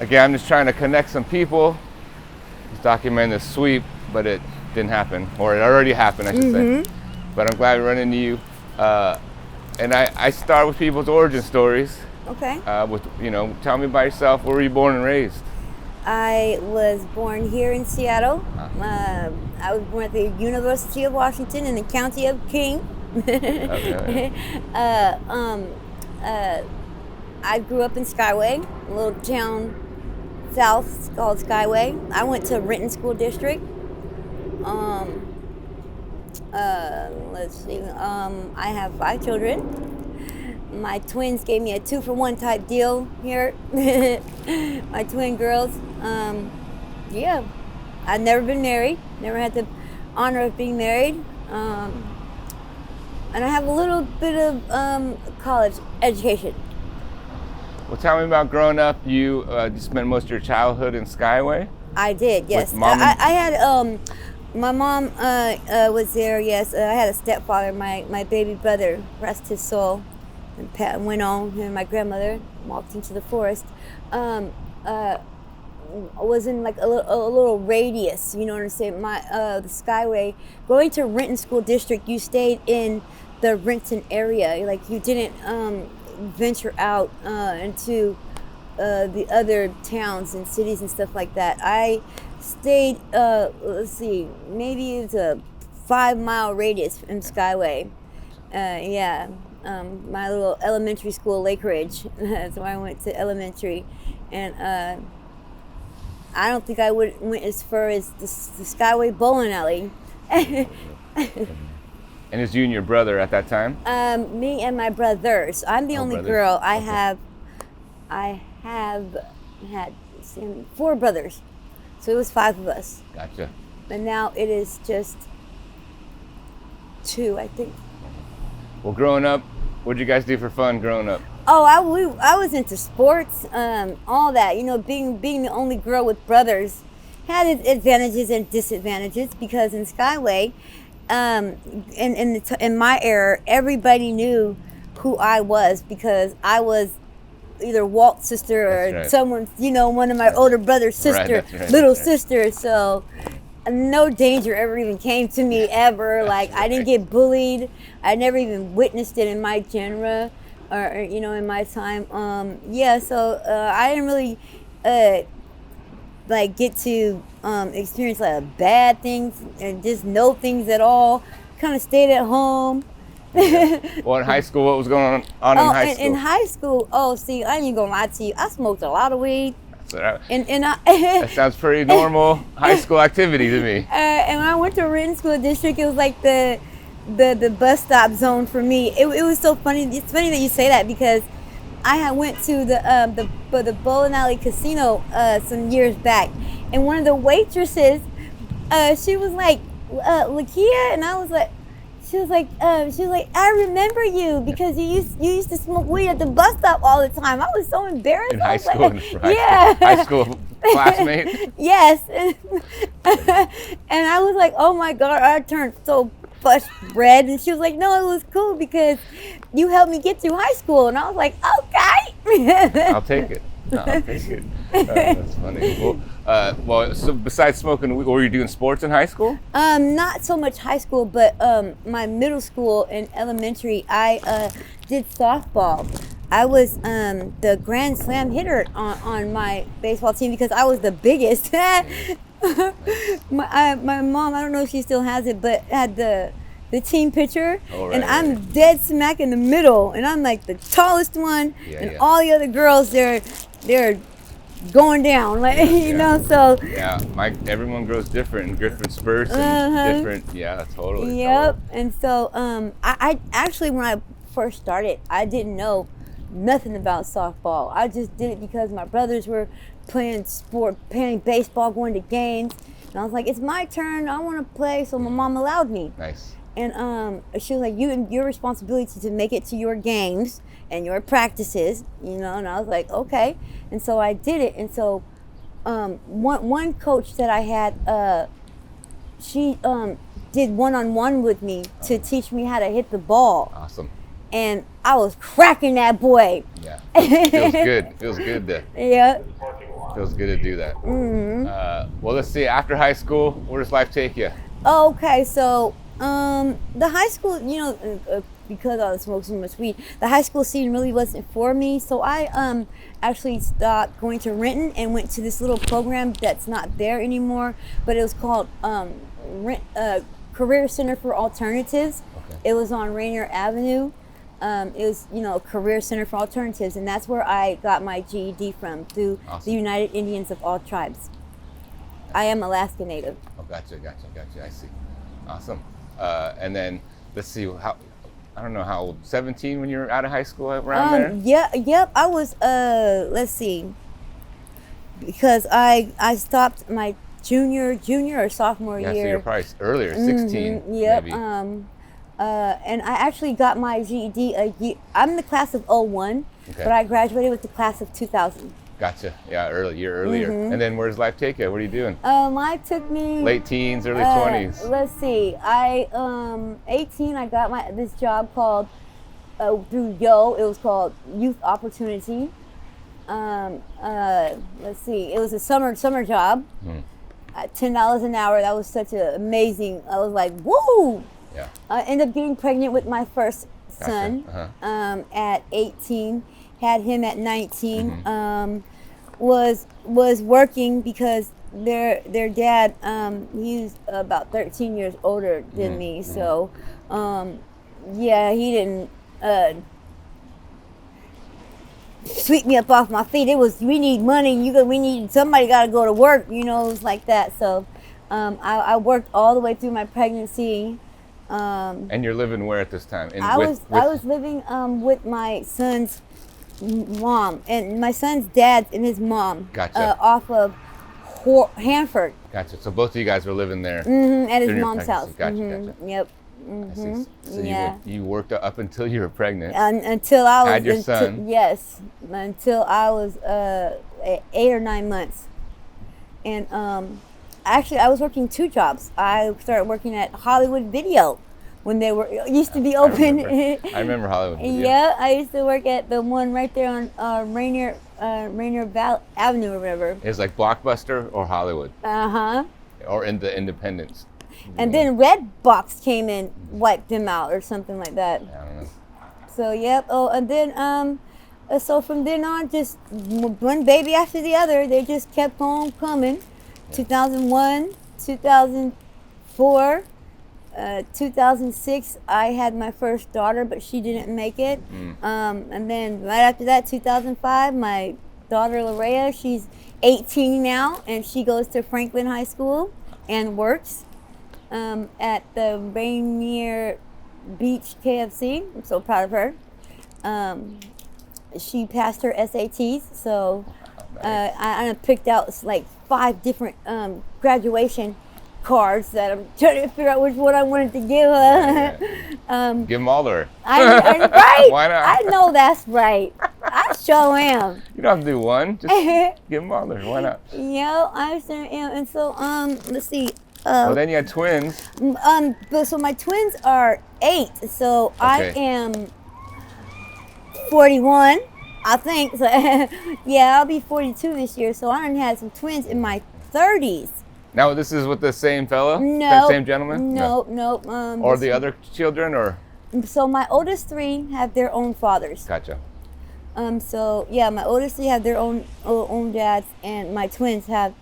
again, I'm just trying to connect some people, just document this sweep, but it didn't happen, or it already happened, I should say. But I'm glad we run into you. And I start with people's origin stories. Okay. With, tell me about yourself. Where were you born and raised? I was born here in Seattle. I was born at the University of Washington in the county of King. Okay. I grew up in Skyway, a little town south called Skyway. I went to Renton School District. Let's see. I have 5 children. My twins gave me a 2-for-1 type deal here. My twin girls. Yeah, I've never been married. Never had the honor of being married. And I have a little bit of college education. Well, tell me about growing up. You spent most of your childhood in Skyway? I did, yes. With mom I had, my mom was there, yes. I had a stepfather, my baby brother, rest his soul, and went on, and my grandmother walked into the forest. Was in like a little radius, you know what I'm saying? The Skyway, going to Renton School District, you stayed in the Renton area. Like you didn't venture out into the other towns and cities and stuff like that. I stayed, let's see, maybe it's a 5-mile radius from Skyway. Yeah, my little elementary school, Lake Ridge. That's where I went to elementary, and I don't think I went as far as the Skyway bowling alley. And it's you and your brother at that time? Me and my brothers. I'm the only girl. I have had 4 brothers, so it was 5 of us. Gotcha. And now it is just 2, I think. Well, growing up, what did you guys do for fun growing up? Oh, I was into sports, all that. You know, being the only girl with brothers had its advantages and disadvantages, because in Skyway, in my era, everybody knew who I was, because I was either Walt's sister or someone, one of my older brother's sister, little sister. So no danger ever even came to me ever. Like I didn't get bullied. I never even witnessed it in my genre, or in my time. So I didn't really get to experience bad things and just know things at all. Kind of stayed at home. Well, in high school, what was going on in high school? In high school, see, I ain't gonna lie to you. I smoked a lot of weed. That sounds pretty normal high school activity to me. And when I went to Renton School District, it was like the bus stop zone for me. It was so funny. It's funny that you say that, because I had went to the bowling alley casino some years back, and one of the waitresses, she was like, Lakia, and I was like, she was like, I remember you, because you used to smoke weed at the bus stop all the time. I was so embarrassed. In high school, yeah, high school classmate. Yes, and I was like, oh my God, I turned so flush red, and she was like, no, it was cool because you helped me get through high school, and I was like, okay. I'll take it. I'll take it. That's funny. Well, so besides smoking, were you doing sports in high school? Not so much high school, but my middle school and elementary, I did softball. I was the grand slam hitter on my baseball team, because I was the biggest. My mom, I don't know if she still has it, but had the team picture, and I'm dead smack in the middle, and I'm like the tallest one, all the other girls, they're going down, so. Yeah, everyone grows different in different spurts and different, totally. Yep, and so I actually, when I first started, I didn't know nothing about softball. I just did it because my brothers were playing baseball, going to games, and I was like, it's my turn, I want to play, so my mom allowed me. Nice. And she was like, your responsibility to make it to your games and your practices, and I was like, okay. And so I did it. And so one coach that I had, she did one-on-one with me to teach me how to hit the ball. Awesome. And I was cracking that boy. Yeah, feels good. Feels good to. Yeah. Feels good to do that. Well, let's see. After high school, where does life take you? Okay, so the high school, because I was smoking so much weed, the high school scene really wasn't for me. So I actually stopped going to Renton and went to this little program that's not there anymore. But it was called Career Center for Alternatives. Okay. It was on Rainier Avenue. It was, Career Center for Alternatives, and that's where I got my GED from, through the United Indians of All Tribes. I am Alaska Native. Oh, gotcha. I see. Awesome. And then let's see, I don't know how old, 17 when you were out of high school, around there? Yep. I was, let's see, because I stopped my junior or sophomore year. Yeah, so you're probably earlier, 16. Yep. Maybe. And I actually got my GED I'm the class of 01, Okay. but I graduated with the class of 2000. Gotcha. Yeah, year earlier. And then where does life take you? What are you doing? Life took me Late teens, early 20s. Let's see. 18. I got this job called through Yo. It was called Youth Opportunity. Let's see. It was a summer job. At $10 an hour. That was such an amazing. I was like, woo! Yeah. I ended up getting pregnant with my first son at 18. Had him at 19. Was working because their dad, he's about 13 years older than me. So, he didn't sweep me up off my feet. It was, we need money. Somebody got to go to work. It was like that. So, I worked all the way through my pregnancy. And you're living where at this time? I was living with my son's mom, and my son's dad and his mom. Gotcha. Off of Hanford. Gotcha. So both of you guys were living there at his during your mom's house. pregnancy. Gotcha. Yep. I see. So you worked up until you were pregnant. Until I was had your son. Yes, until I was 8 or 9 months, and actually I was working 2 jobs. I started working at Hollywood Video when they used to be open. I remember Hollywood Video. Yeah, I used to work at the one right there on Rainier Avenue or whatever. It was like Blockbuster or Hollywood. Or in the Independence. And then Redbox came in, wiped them out or something like that. I don't know. So yep. Oh, and then so from then on, just one baby after the other, they just kept on coming. Yeah. 2001, 2004, 2006, I had my first daughter, but she didn't make it. And then right after that, 2005, my daughter Larea, she's 18 now, and she goes to Franklin High School and works at the Rainier Beach KFC. I'm so proud of her. She passed her SATs, so I picked out like 5 different graduation cards that I'm trying to figure out which one I wanted to give her. Give them all to her. Right? Why not? I know that's right. I sure am. You don't have to do one. Just give them all to her. Why not? Yeah, I sure am. And so, let's see. Well, then you had twins. So my twins are 8. So Okay. I am 41, I think. So, yeah, I'll be 42 this year. So I done had some twins in my 30s. Now this is with the same fella? No. That same gentleman? No. Or the other children, or? So my oldest 3 have their own fathers. Gotcha. So yeah, my oldest 3 have their own dads, and my twins have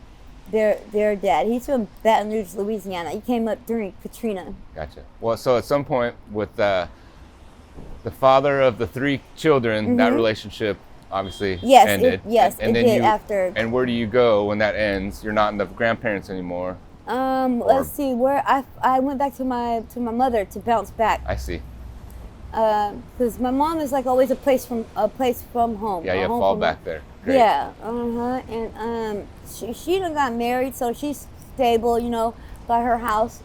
their dad. He's from Baton Rouge, Louisiana. He came up during Katrina. Gotcha. Well, so at some point with the father of the 3 children, that relationship obviously ended. It did after. And where do you go when that ends? You're not in the grandparents anymore. Let's see. Where I went back to my mother to bounce back. I see. Because my mom is like always a place from home. Yeah, you have fallback there. Great. Yeah. And she done got married, so she's stable. Got her house.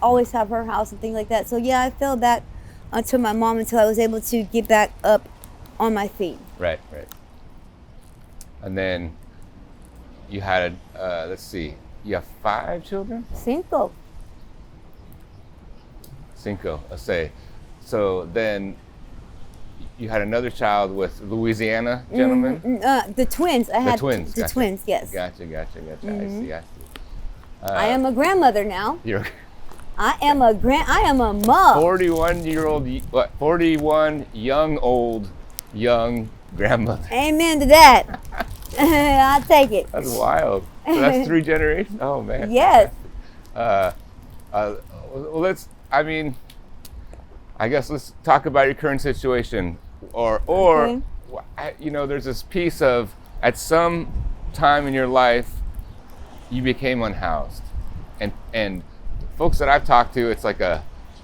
Always have her house and things like that. So yeah, I fell back onto my mom until I was able to get back up on my feet. Right. And then you had, let's see, you have 5 children? Cinco, Let's say. So then you had another child with Louisiana gentleman. The twins. I had twins. the Gotcha. twins. Yes. Gotcha. I see. I am a grandmother now. You're I am a mom. 41 young grandmother. Amen to that. I'll take it. That's wild. So that's 3 generations. Oh man. Yes. Well, I guess let's talk about your current situation, or Okay. there's this piece of at some time in your life you became unhoused, and folks that I've talked to, it's like a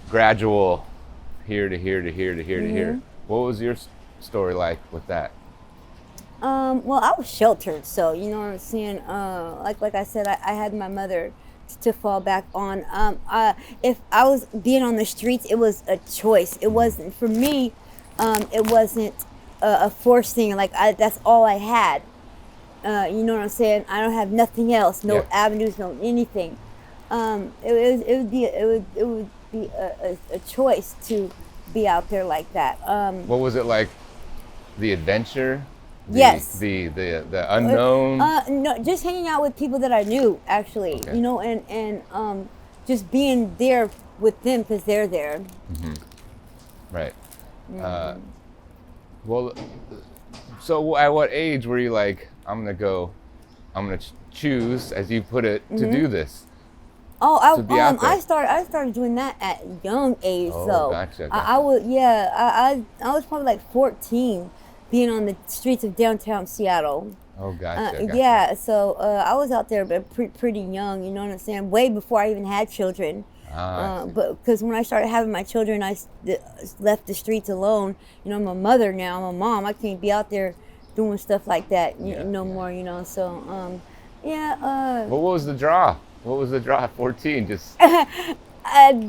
gradual here to here to here to here to here. What was your story like with that? Well, I was sheltered, so you know what I'm saying. Like I said, I had my mother to fall back on. If I was being on the streets, it was a choice. It wasn't for me. It wasn't a forced thing. Like that's all I had. You know what I'm saying? I don't have nothing else. No avenues. No anything. It would be a choice to be out there like that. What was it like? The adventure? Yes. The unknown? No, just hanging out with people that I knew, actually. Okay. You know, and just being there with them because they're there. Mm-hmm. Right. Well, so at what age were you like, I'm gonna choose, as you put it, to do this? Oh, To be out there. I started doing that at young age. Oh, so gotcha. I was probably like 14, being on the streets of downtown Seattle. Oh, gotcha. Yeah, so I was out there, but pretty young. You know what I'm saying? Way before I even had children. I see. But because when I started having my children, I left the streets alone. You know, I'm a mother now. I'm a mom. I can't be out there doing stuff like that no more. You know, so What was the draw? What was the draw at 14? Just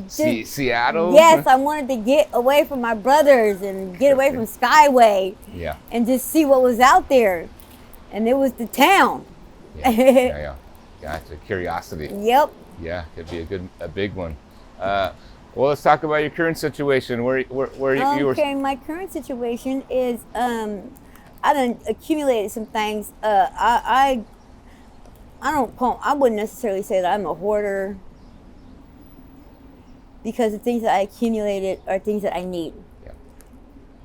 Seattle? Yes, I wanted to get away from my brothers and get away from Skyway. Yeah. And just see what was out there. And it was the town. Yeah. Gotcha. Curiosity. Yep. Yeah, could be a big one. Well, let's talk about your current situation. Where you were. Okay, my current situation is I done accumulated some things. I wouldn't necessarily say that I'm a hoarder, because the things that I accumulated are things that I need.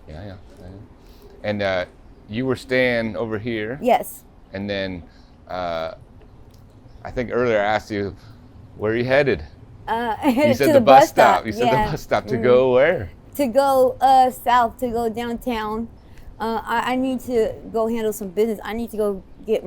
Yeah. And you were staying over here. Yes. And then I think earlier I asked you, where are you headed? You said to the bus stop. You said yeah. the bus stop. To go where? To go south, to go downtown. I need to go handle some business. I need to go get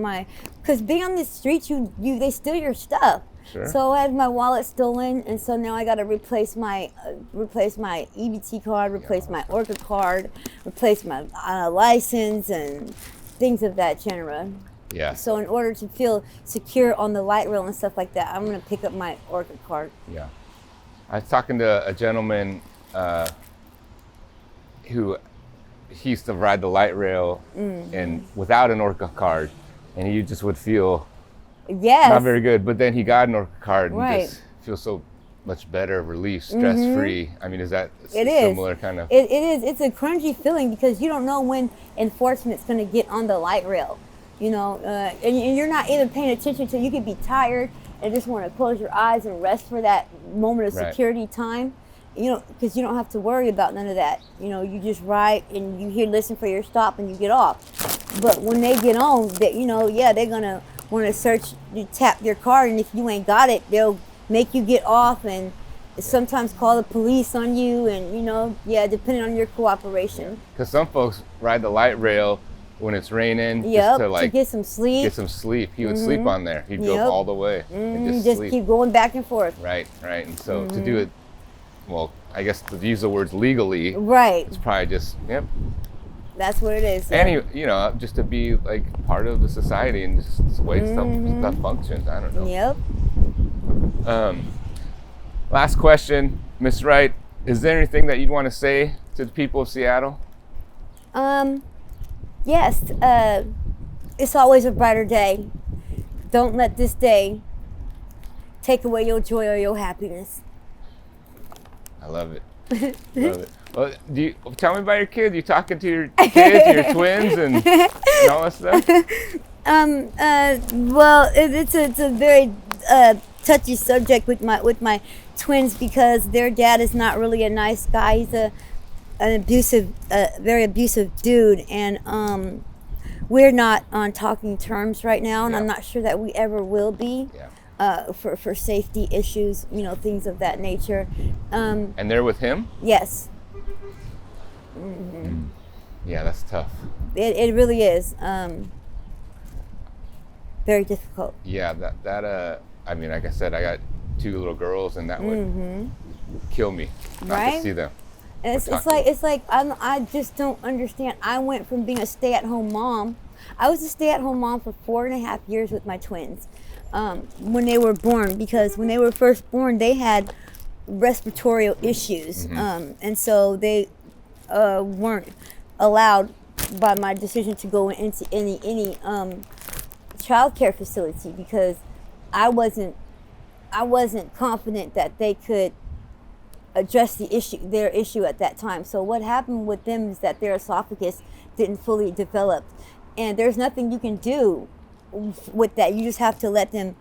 because being on the streets, they steal your stuff. Sure. So I had my wallet stolen, and so now I got to replace my EBT card, replace my Orca card, replace my license, and things of that genre. Yeah. So in order to feel secure on the light rail and stuff like that, I'm gonna pick up my Orca card. Yeah. I was talking to a gentleman who he used to ride the light rail and without an Orca card, and he just would feel not very good. But then he got an Orca card and just feels so much better, relief, stress-free. I mean, is that similar kind of? It is. It's a cringy feeling because you don't know when enforcement's gonna get on the light rail. You know, and you're not even paying attention to. You could be tired and just want to close your eyes and rest for that moment of security time. You know, because you don't have to worry about none of that. You know, you just ride and you listen for your stop and you get off. But when they get on, they're gonna want to search, you tap your card, and if you ain't got it, they'll make you get off and sometimes call the police on you, and depending on your cooperation. Because some folks ride the light rail when it's raining, Yep, just to get some sleep. He would sleep on there. He'd go all the way and just sleep. keep going back and forth. Right. And so to do it, well, I guess to use the words legally, it's probably just, That's what it is. And just to be like part of the society and just the way stuff functions. I don't know. Yep. Last question, Miss Wright. Is there anything that you'd want to say to the people of Seattle? Yes, it's always a brighter day. Don't let this day take away your joy or your happiness. I love it. Love it. Well, tell me about your kids? You talking to your kids, your twins, and all that stuff? Well, it's a very touchy subject with my twins because their dad is not really a nice guy. He's an abusive, very abusive dude, and we're not on talking terms right now, and I'm not sure that we ever will be. For safety issues, things of that nature. And they're with him? Yes. Mm-hmm. Yeah, that's tough. It really is. Very difficult. Yeah, that I mean, like I said, I got 2 little girls, and that would kill me not to see them. And it's like I just don't understand. I went from being a stay-at-home mom. I was a stay-at-home mom for 4.5 years with my twins when they were born, because when they were first born, they had respiratory issues, and so they weren't allowed by my decision to go into any child care facility because I wasn't confident that they could address their issue at that time. So what happened with them is that their esophagus didn't fully develop, and there's nothing you can do with that. You just have to let them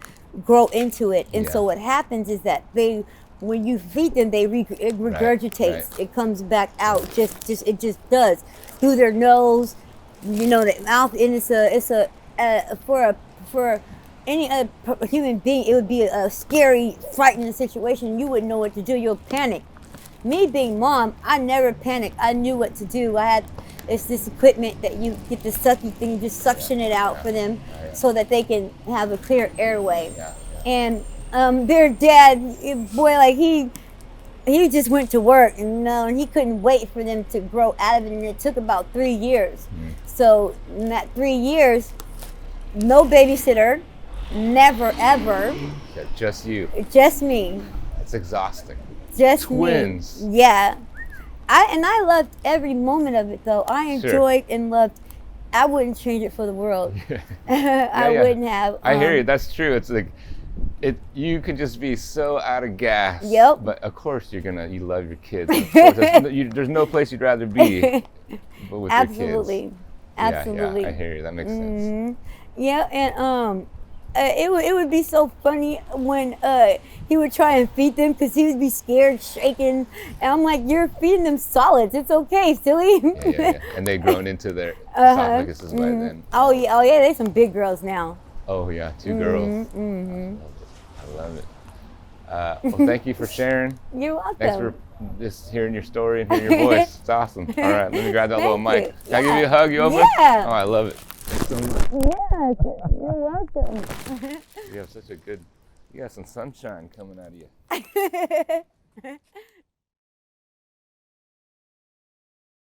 grow into it. And so what happens is that when you feed them, it regurgitates. Right. It comes back out. It just does through their nose, the mouth, and it's for any other human being, it would be a scary, frightening situation. You wouldn't know what to do. You'll panic. Me being mom, I never panicked. I knew what to do. It's this equipment that you get the sucky thing, you just suction it out for them so that they can have a clear airway. And their dad, boy, like he just went to work and he couldn't wait for them to grow out of it, and it took about 3 years. So in that 3 years, no babysitter, never ever. Yeah, just you. Just me. That's exhausting. Just twins. Me. Yeah. I loved every moment of it though. I enjoyed and loved. I wouldn't change it for the world. I wouldn't have. I hear you. That's true. It's like you can just be so out of gas. Yep. But of course you love your kids. Of course, there's no place you'd rather be but with your kids. Absolutely. Yeah, I hear you. That makes sense. Yeah, and it would be so funny when he would try and feed them because he would be scared, shaking, and I'm like, "You're feeding them solids. It's okay, silly." Yeah. And they'd grown into their esophaguses by then. Oh yeah, they some big girls now. Oh yeah, 2 girls. I love it. Well, thank you for sharing. You're welcome. Thanks for just hearing your story and hearing your voice. It's awesome. All right, let me grab that little mic. Can I give you a hug? You open? Yeah. Oh, I love it. Thanks so much. Yes, you're welcome. You have you got some sunshine coming out of you.